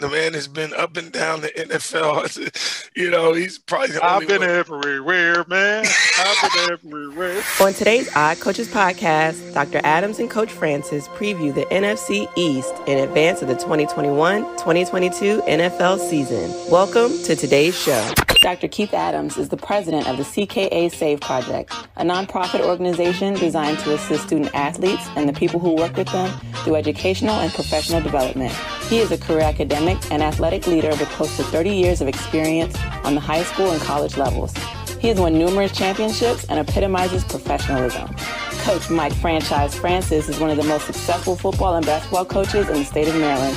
The man has been up and down the NFL. He's probably the only I've been one. everywhere, man. I've been everywhere. On today's Odd Coaches podcast, Dr. Adams and Coach Francis preview the NFC East in advance of the 2021-2022 NFL season. Welcome to today's show. Dr. Keith Adams is the president of the CKA Save Project, a nonprofit organization designed to assist student athletes and the people who work with them through educational and professional development. He is a career academic and athletic leader with close to 30 years of experience on the high school and college levels. He has won numerous championships and epitomizes professionalism. Coach Mike Franchise Francis is one of the most successful football and basketball coaches in the state of Maryland.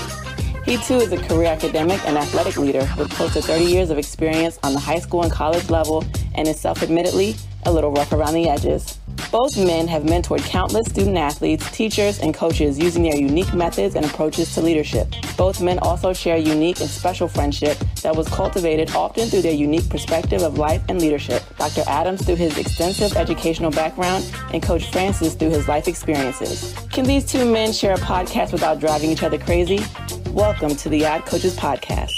He too is a career academic and athletic leader with close to 30 years of experience on the high school and college level and is self-admittedly a little rough around the edges. Both men have mentored countless student athletes, teachers, and coaches using their unique methods and approaches to leadership. Both men also share a unique and special friendship that was cultivated often through their unique perspective of life and leadership. Dr. Adams through his extensive educational background and Coach Francis through his life experiences. Can these two men share a podcast without driving each other crazy? Welcome to the Odd Coaches podcast.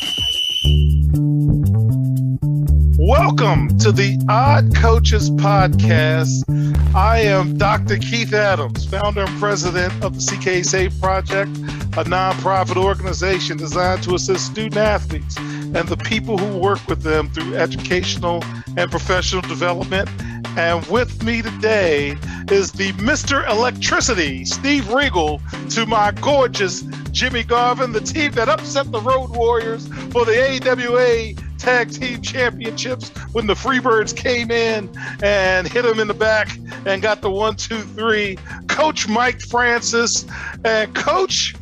Welcome to the Odd Coaches podcast. I am Dr. Keith Adams, founder and president of the CKA Save Project, a nonprofit organization designed to assist student athletes and the people who work with them through educational and professional development. And with me today is the Mr. Electricity, Steve Regal, to my gorgeous Jimmy Garvin, the team that upset the Road Warriors for the AWA Tag Team Championships when the Freebirds came in and hit them in the back and got the 1-2-3. Coach Mike Francis. And Coach,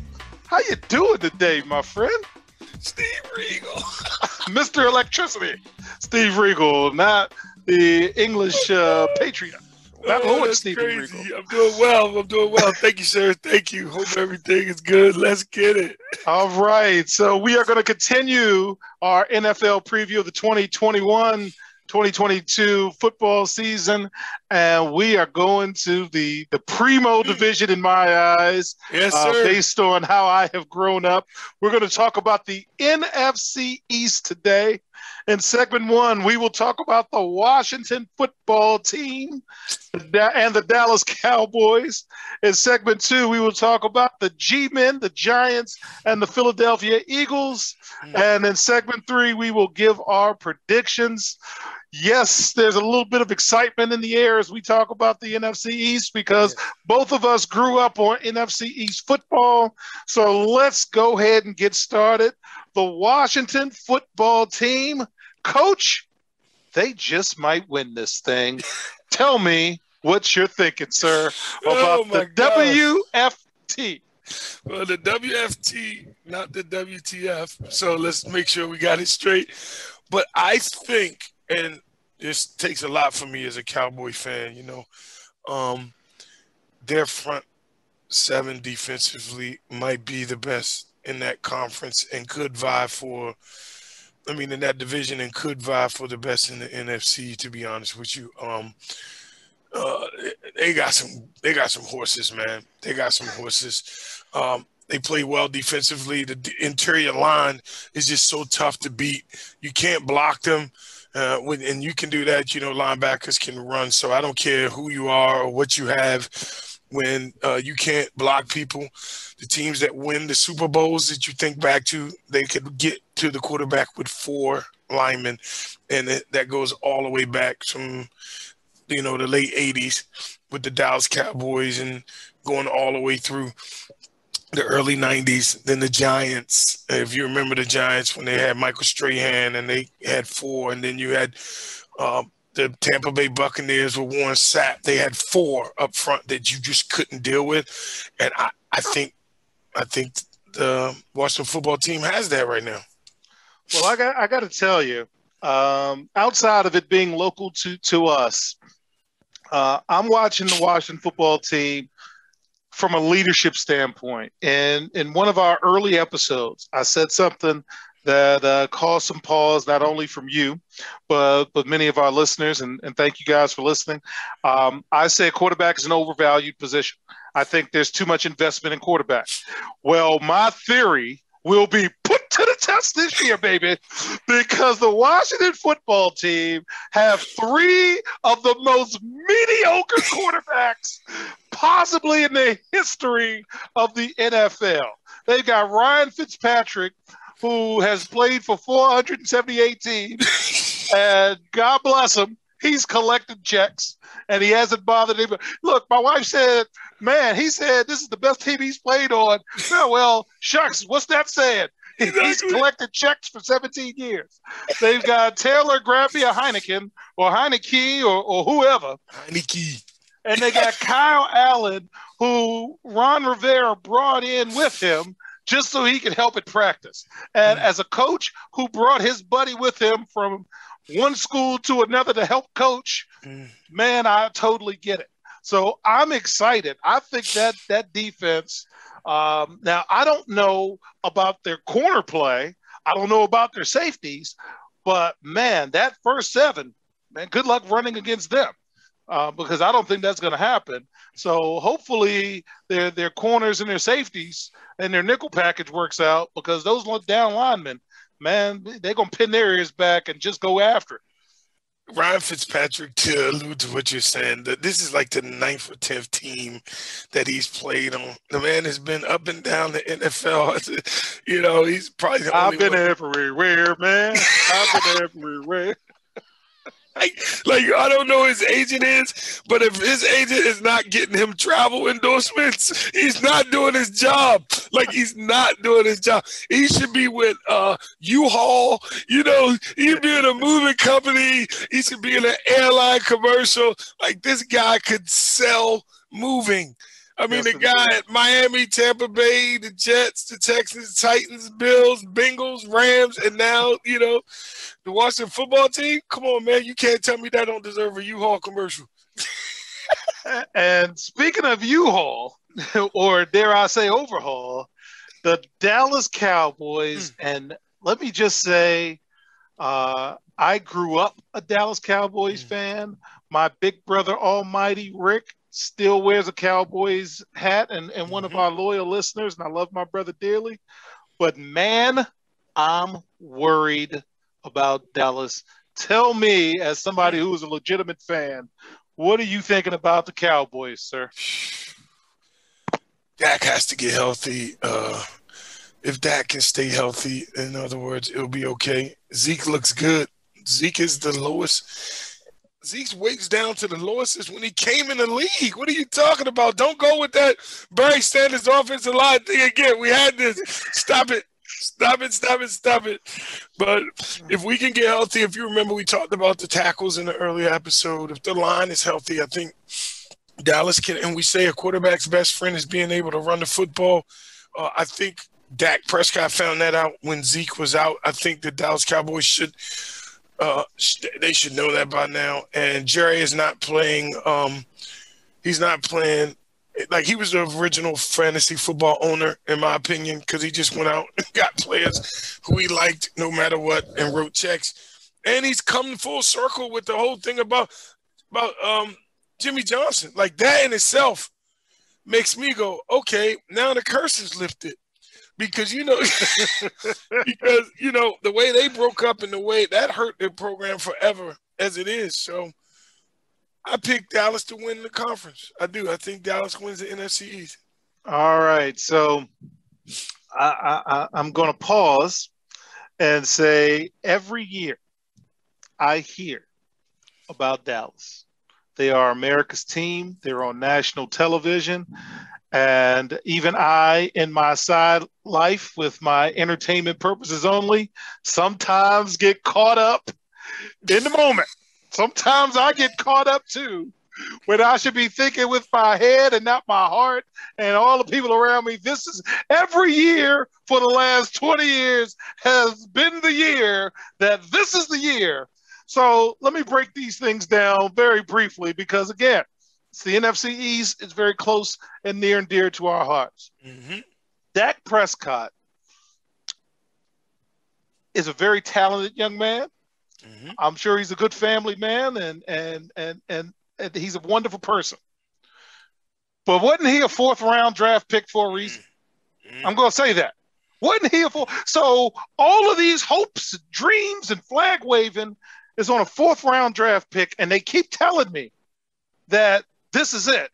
how you doing today, my friend? Steve Regal. Mr. Electricity, Steve Regal, not the English Patriot. Not Lord Steve crazy. Regal. I'm doing well. Thank you, sir. Thank you. Hope everything is good. Let's get it. All right. So we are going to continue our NFL preview of the 2021-2022 football season. And we are going to the primo division in my eyes. Yes, sir. Based on how I have grown up. We're going to talk about the NFC East today. In segment one, we will talk about the Washington football team and the Dallas Cowboys. In segment two, we will talk about the G-Men, the Giants, and the Philadelphia Eagles. And in segment three, we will give our predictions. Yes, there's a little bit of excitement in the air as we talk about the NFC East because both of us grew up on NFC East football. So let's go ahead and get started. The Washington football team, Coach, they just might win this thing. Tell me what you're thinking, sir, about the WFT. Well, the WFT, not the WTF. So let's make sure we got it straight. But I think, and this takes a lot for me as a Cowboy fan, their front seven defensively might be the best in that conference and could vie for, in that division and could vie for the best in the NFC, to be honest with you. They got some horses, man. They got some horses. They play well defensively. The interior line is just so tough to beat. You can't block them. And you can do that, linebackers can run. So I don't care who you are or what you have. When you can't block people, the teams that win the Super Bowls that you think back to, they could get to the quarterback with 4 linemen, and that goes all the way back from, the late 80s with the Dallas Cowboys and going all the way through the early 90s. Then the Giants, if you remember the Giants when they had Michael Strahan and they had 4, and then you had the Tampa Bay Buccaneers with Warren Sapp. They had 4 up front that you just couldn't deal with. And I think the Washington football team has that right now. Well, I got to tell you, outside of it being local to us, I'm watching the Washington football team from a leadership standpoint. And in one of our early episodes, I said something that caused some pause, not only from you, but many of our listeners. And thank you guys for listening. I say quarterback is an overvalued position. I think there's too much investment in quarterback. Well, my theory will be put to the best this year, baby, because the Washington football team have three of the most mediocre quarterbacks possibly in the history of the NFL. They've got Ryan Fitzpatrick, who has played for 478 teams, and God bless him, he's collected checks, and he hasn't bothered anybody. Look, my wife said, man, he said this is the best team he's played on. Oh, well, shucks, what's that saying? He's collected checks for 17 years. They've got Taylor Grampy or Heineken or whoever. Heineke. And they got Kyle Allen, who Ron Rivera brought in with him just so he could help at practice. And as a coach who brought his buddy with him from one school to another to help coach, man, I totally get it. So I'm excited. I think that defense, now I don't know about their corner play. I don't know about their safeties, but man, that first seven, man, good luck running against them. Because I don't think that's going to happen. So hopefully their corners and their safeties and their nickel package works out, because those down linemen, man, they're going to pin their ears back and just go after it. Ryan Fitzpatrick, to allude to what you're saying, that this is like the 9th or 10th team that he's played on. The man has been up and down the NFL. You know, he's probably the only I've been one. everywhere, man. I've been everywhere. Like, I don't know who his agent is, but if his agent is not getting him travel endorsements, he's not doing his job. Like, he's not doing his job. He should be with U-Haul. You know, he should be in a moving company. He should be in an airline commercial. Like, this guy could sell moving. I mean, the guy at Miami, Tampa Bay, the Jets, the Texans, Titans, Bills, Bengals, Rams, and now, you know, the Washington football team. Come on, man. You can't tell me that don't deserve a U-Haul commercial. And speaking of U-Haul, or dare I say overhaul, the Dallas Cowboys, and let me just say, I grew up a Dallas Cowboys fan. My big brother almighty, Rick, still wears a Cowboys hat and one of our loyal listeners, and I love my brother dearly. But, man, I'm worried about Dallas. Tell me, as somebody who is a legitimate fan, what are you thinking about the Cowboys, sir? Dak has to get healthy. If Dak can stay healthy, in other words, it'll be okay. Zeke looks good. Zeke is the lowest. Zeke's weight's down to the lowest is when he came in the league. What are you talking about? Don't go with that Barry Sanders offensive line thing again. We had this. Stop it. Stop it. But if we can get healthy, if you remember, we talked about the tackles in the earlier episode. If the line is healthy, I think Dallas can, and we say a quarterback's best friend is being able to run the football. I think Dak Prescott found that out when Zeke was out. I think the Dallas Cowboys should they should know that by now. And Jerry is not playing. He's not playing. Like, he was the original fantasy football owner, in my opinion, because he just went out and got players who he liked no matter what and wrote checks. And he's come full circle with the whole thing about Jimmy Johnson. Like, that in itself makes me go, okay, now the curse is lifted. Because, you know, the way they broke up and the way that hurt their program forever as it is. So I picked Dallas to win the conference. I do. I think Dallas wins the NFC East. All right. So I'm going to pause and say every year I hear about Dallas. They are America's team. They're on national television. And even I, in my side life with my entertainment purposes only, sometimes get caught up in the moment. Sometimes I get caught up too, when I should be thinking with my head and not my heart and all the people around me. This is every year for the last 20 years has been the year that this is the year. So let me break these things down very briefly, because again, it's the NFC East. It's very close and near and dear to our hearts. Mm-hmm. Dak Prescott is a very talented young man. Mm-hmm. I'm sure he's a good family man, and he's a wonderful person. But wasn't he a 4th round draft pick for a reason? Mm-hmm. I'm going to say that. Wasn't he so all of these hopes, dreams, and flag waving is on a 4th round draft pick, and they keep telling me that this is it.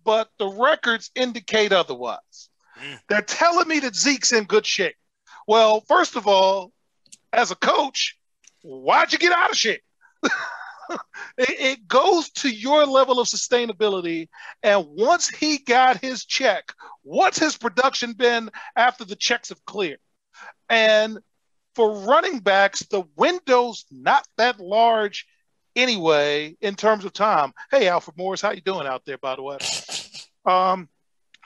But the records indicate otherwise. They're telling me that Zeke's in good shape. Well, first of all, as a coach, why'd you get out of shape? It goes to your level of sustainability. And once he got his check, what's his production been after the checks have cleared? And for running backs, the window's not that large anyway in terms of time. Hey, Alfred Morris, how you doing out there, by the way?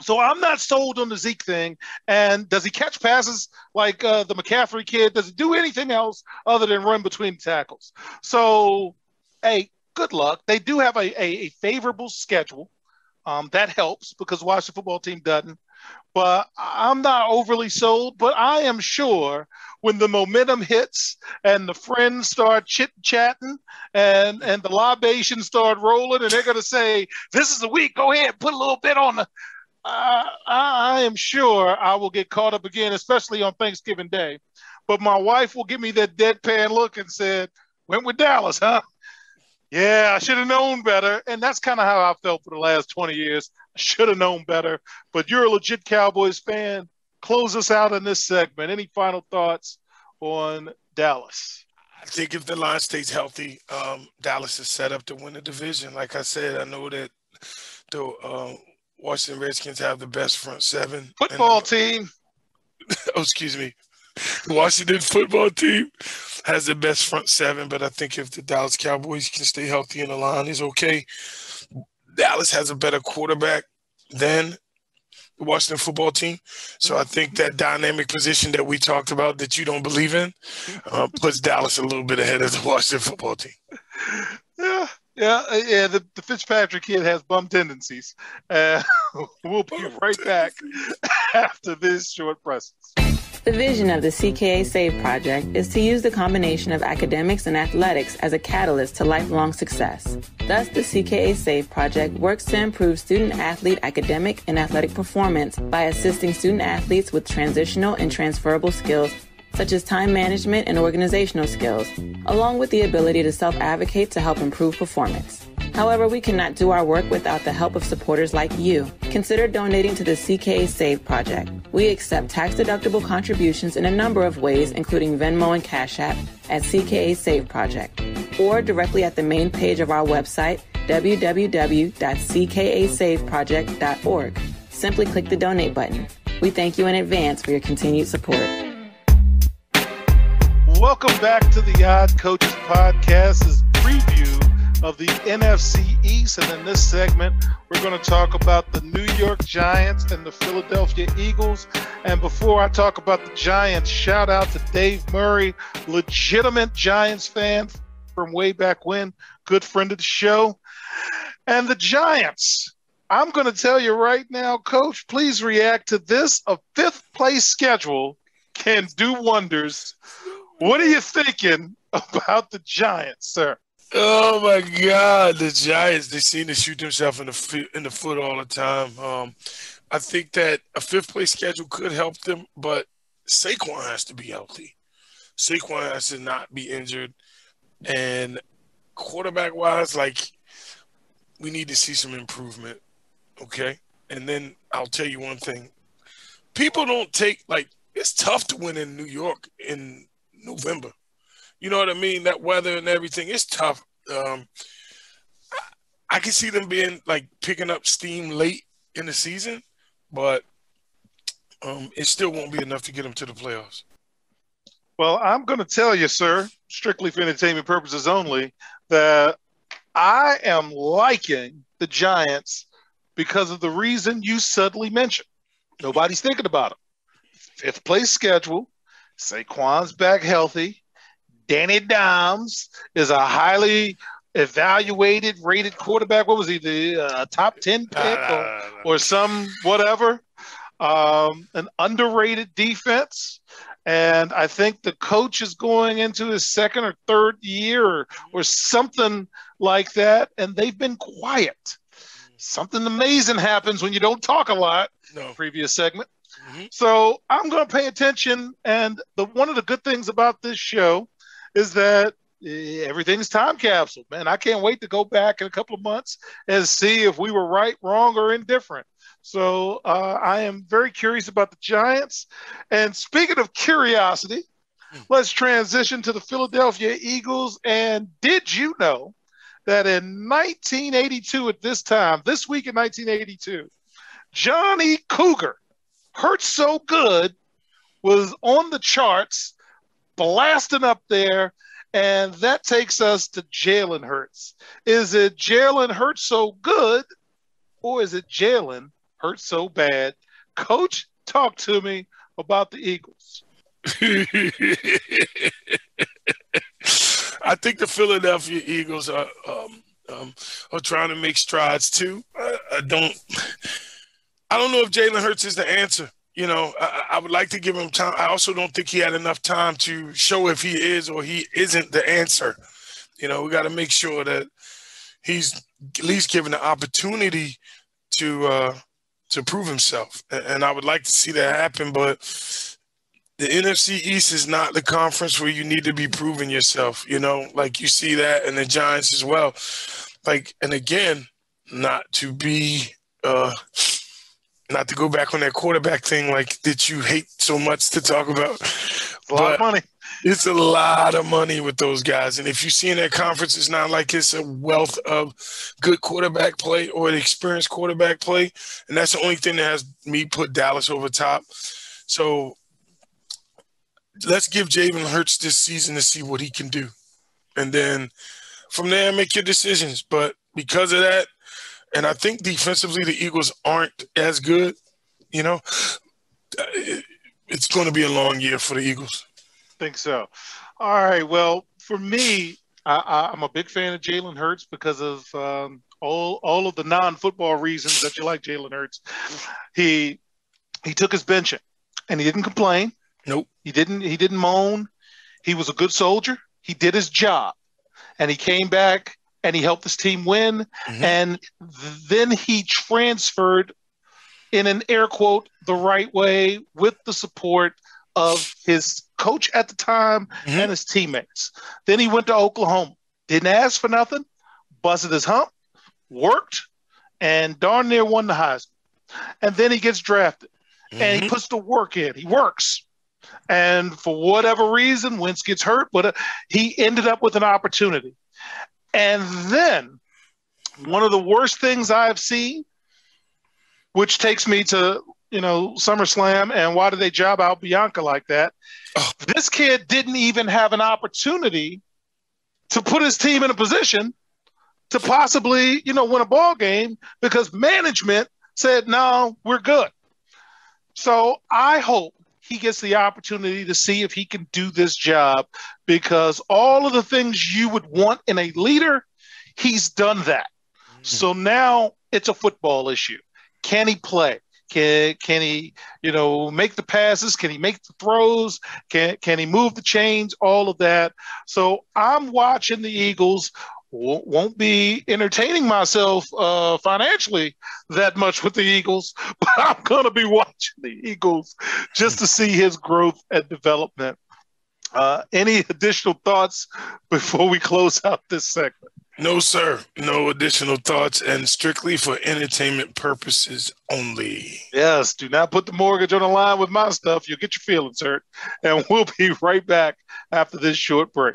So I'm not sold on the Zeke thing. And does he catch passes like the McCaffrey kid? Does he do anything else other than run between tackles? So, hey, good luck. They do have a favorable schedule. That helps because Washington football team doesn't. But I'm not overly sold. But I am sure when the momentum hits and the friends start chit-chatting and the libations start rolling and they're going to say, this is the week, go ahead, put a little bit on the – I am sure I will get caught up again, especially on Thanksgiving Day. But my wife will give me that deadpan look and said, went with Dallas, huh? Yeah, I should have known better. And that's kind of how I felt for the last 20 years. I should have known better. But you're a legit Cowboys fan. Close us out in this segment. Any final thoughts on Dallas? I think if the line stays healthy, Dallas is set up to win the division. Like I said, I know that the Washington Redskins have the best front seven. Football team. Oh, excuse me. The Washington football team has the best front seven, but I think if the Dallas Cowboys can stay healthy and the line is okay, Dallas has a better quarterback than the Washington football team. So I think that dynamic position that we talked about that you don't believe in puts Dallas a little bit ahead of the Washington football team. Yeah. The Fitzpatrick kid has bum tendencies. We'll be right back after this short presence. The vision of the CKA SAVE project is to use the combination of academics and athletics as a catalyst to lifelong success. Thus, the CKA SAVE project works to improve student-athlete academic and athletic performance by assisting student-athletes with transitional and transferable skills such as time management and organizational skills, along with the ability to self-advocate to help improve performance. However, we cannot do our work without the help of supporters like you. Consider donating to the CKA SAVE project. We accept tax-deductible contributions in a number of ways, including Venmo and Cash App at CKA SAVE project, or directly at the main page of our website, www.ckasaveproject.org. Simply click the donate button. We thank you in advance for your continued support. Welcome back to the Odd Coaches Podcast. This preview of the NFC East, and in this segment, we're going to talk about the New York Giants and the Philadelphia Eagles. And before I talk about the Giants, shout out to Dave Murray, legitimate Giants fan from way back when, good friend of the show. And the Giants, I'm going to tell you right now, Coach, please react to this. A fifth-place schedule can do wonders. What are you thinking about the Giants, sir? Oh, my God. The Giants, they seem to shoot themselves in the foot all the time. I think that a fifth-place schedule could help them, but Saquon has to be healthy. Saquon has to not be injured. And quarterback-wise, we need to see some improvement, okay? And then I'll tell you one thing. People don't take – it's tough to win in New York in November. You know what I mean? That weather and everything, it's tough. I can see them being picking up steam late in the season, but it still won't be enough to get them to the playoffs. Well, I'm going to tell you, sir, strictly for entertainment purposes only, that I am liking the Giants because of the reason you suddenly mentioned. Nobody's thinking about them. Fifth place schedule. Saquon's back healthy. Danny Dimes is a highly evaluated, rated quarterback. What was he, the top 10 pick or some whatever? An underrated defense. And I think the coach is going into his second or third year or something like that, and they've been quiet. Something amazing happens when you don't talk a lot. No. Previous segment. Mm-hmm. So I'm going to pay attention. And one of the good things about this show is that everything's time capsule, man. I can't wait to go back in a couple of months and see if we were right, wrong, or indifferent. So I am very curious about the Giants. And speaking of curiosity, let's transition to the Philadelphia Eagles. And did you know that in 1982, at this week in 1982, Johnny Cougar Hurts So Good was on the charts, blasting up there, and that takes us to Jalen Hurts. Is it Jalen Hurts So Good, or is it Jalen Hurts So Bad? Coach, talk to me about the Eagles. I think the Philadelphia Eagles are trying to make strides too. I don't know if Jalen Hurts is the answer. You know, I would like to give him time. I also don't think he had enough time to show if he is or he isn't the answer. You know, we got to make sure that he's at least given the opportunity to prove himself. And I would like to see that happen, but the NFC East is not the conference where you need to be proving yourself. You know, like you see that in the Giants as well. Like, and again, not to go back on that quarterback thing like that you hate so much to talk about. A lot of money. It's a lot of money with those guys. And if you see in that conference, it's not like it's a wealth of good quarterback play or an experienced quarterback play. And that's the only thing that has me put Dallas over top. So let's give Jalen Hurts this season to see what he can do. And then from there, make your decisions. But because of that, and I think defensively the Eagles aren't as good, you know, it's going to be a long year for the Eagles. I think so. All right. Well, for me, I'm a big fan of Jalen Hurts because of all of the non-football reasons that you like Jalen Hurts. He took his benching, and he didn't complain. Nope. He didn't moan. He was a good soldier. He did his job, and he came back and he helped his team win. Mm-hmm. And then he transferred in an air quote the right way with the support of his coach at the time mm-hmm. and his teammates. Then he went to Oklahoma. Didn't ask for nothing. Busted his hump. Worked. And darn near won the Heisman. And then he gets drafted. Mm-hmm. And he puts the work in. He works. And for whatever reason, Wentz gets hurt, but he ended up with an opportunity. And then one of the worst things I've seen, which takes me to, you know, SummerSlam and why did they job out Bianca like that? Oh. This kid didn't even have an opportunity to put his team in a position to possibly, you know, win a ball game because management said, no, we're good. So I hope he gets the opportunity to see if he can do this job because all of the things you would want in a leader, he's done that. Mm-hmm. So now it's a football issue. Can he play? Can he, you know, make the passes? Can he make the throws? Can he move the chains? All of that. So I'm watching the Eagles. Won't be entertaining myself financially that much with the Eagles, but I'm going to be watching the Eagles just to see his growth and development. Any additional thoughts before we close out this segment? No, sir. No additional thoughts, and strictly for entertainment purposes only. Yes, do not put the mortgage on the line with my stuff. You'll get your feelings hurt. And we'll be right back after this short break.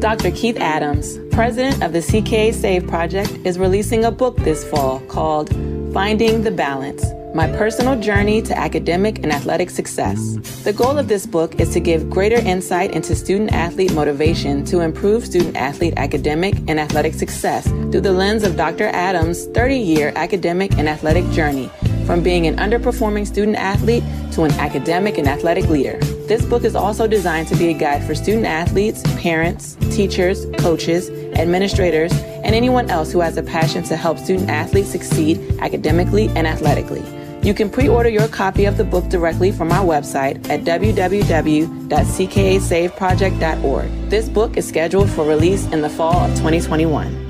Dr. Keith Adams, president of the CKA Save Project, is releasing a book this fall called Finding the Balance: My Personal Journey to Academic and Athletic Success. The goal of this book is to give greater insight into student-athlete motivation to improve student-athlete academic and athletic success through the lens of Dr. Adams' 30-year academic and athletic journey, from being an underperforming student-athlete to an academic and athletic leader. This book is also designed to be a guide for student-athletes, parents, teachers, coaches, administrators, and anyone else who has a passion to help student-athletes succeed academically and athletically. You can pre-order your copy of the book directly from our website at www.ckasaveproject.org. This book is scheduled for release in the fall of 2021.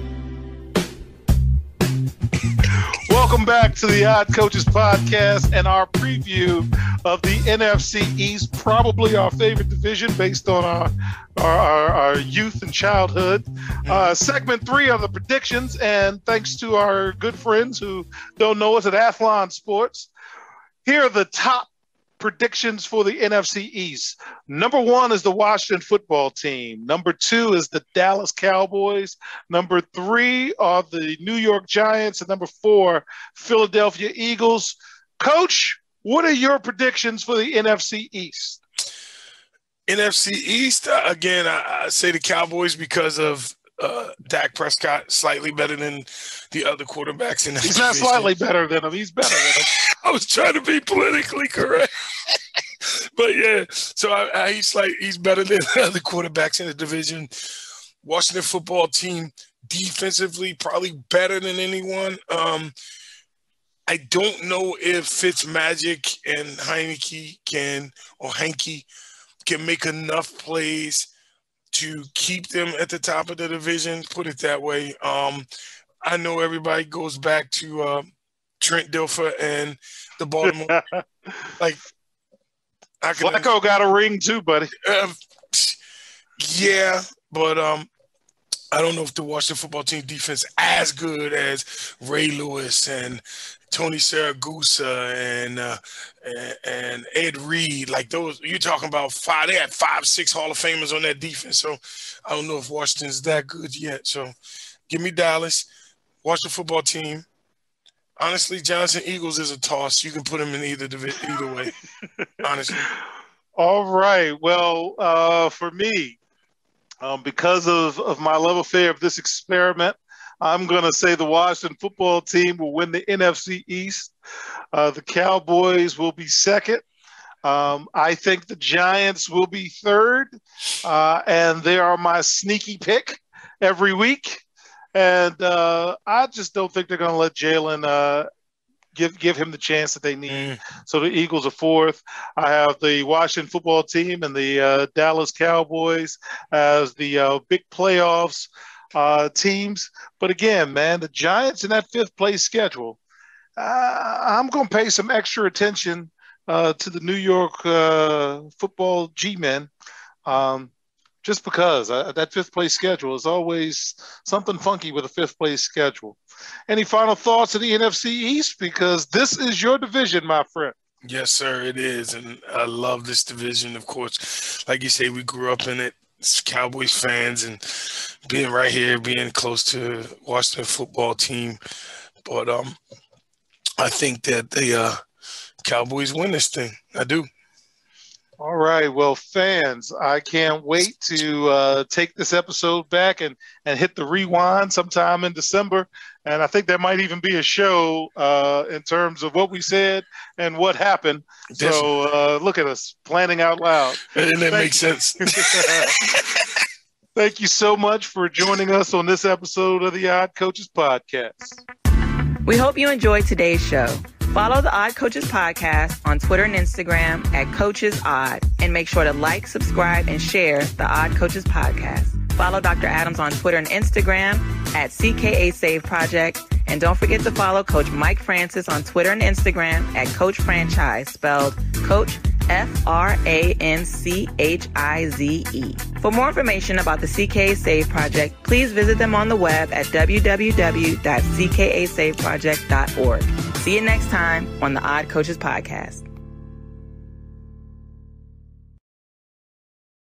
Welcome back to the Odd Coaches Podcast and our preview of the NFC East, probably our favorite division based on our youth and childhood. Segment 3 of the predictions, and thanks to our good friends who don't know us at Athlon Sports, here are the top predictions for the NFC East. Number 1 is the Washington football team. Number 2 is the Dallas Cowboys. Number 3 are the New York Giants. And number 4, Philadelphia Eagles. Coach, what are your predictions for the NFC East? NFC East, again, I say the Cowboys because of Dak Prescott, slightly better than the other quarterbacks in that He's not division. slightly better than him. He's better than him. I was trying to be politically correct. But, yeah, so he's better than the other quarterbacks in the division. Washington football team, defensively, probably better than anyone. I don't know if Fitzmagic and Heineke can make enough plays to keep them at the top of the division, put it that way. I know everybody goes back to Trent Dilfer and the Baltimore. Flacco got a ring too, buddy. Yeah, but I don't know if the Washington football team defense as good as Ray Lewis and Tony Siragusa and Ed Reed. Like those, you're talking about 5. They had 5, 6 Hall of Famers on that defense. So I don't know if Washington's that good yet. So give me Dallas, Washington football team. Honestly, Giants and Eagles is a toss. You can put them in either way, honestly. All right. Well, for me, because of my love affair of this experiment, I'm going to say the Washington football team will win the NFC East. The Cowboys will be second. I think the Giants will be third. And they are my sneaky pick every week. And I just don't think they're going to let Jalen give him the chance that they need. So the Eagles are fourth. I have the Washington football team and the Dallas Cowboys as the big playoffs teams. But again, man, the Giants in that 5th place schedule, I'm going to pay some extra attention to the New York football G-men. Just because that 5th place schedule is always something funky with a 5th place schedule. Any final thoughts of the NFC East? Because this is your division, my friend. Yes, sir, it is. And I love this division, of course. Like you say, we grew up in it. It's Cowboys fans and being right here, being close to Washington football team. But I think that the Cowboys win this thing. I do. All right. Well, fans, I can't wait to take this episode back and hit the rewind sometime in December. And I think there might even be a show in terms of what we said and what happened. So look at us planning out loud. And that makes sense. Thank you so much for joining us on this episode of the Odd Coaches Podcast. We hope you enjoyed today's show. Follow the Odd Coaches Podcast on Twitter and Instagram at CoachesOdd, and make sure to like, subscribe, and share the Odd Coaches Podcast. Follow Dr. Adams on Twitter and Instagram at CKA Save Project, and don't forget to follow Coach Mike Francis on Twitter and Instagram at Coach Franchise, spelled Coach Franchize. For more information about the CKA Save Project, please visit them on the web at www.ckasaveproject.org. See you next time on the Odd Coaches Podcast.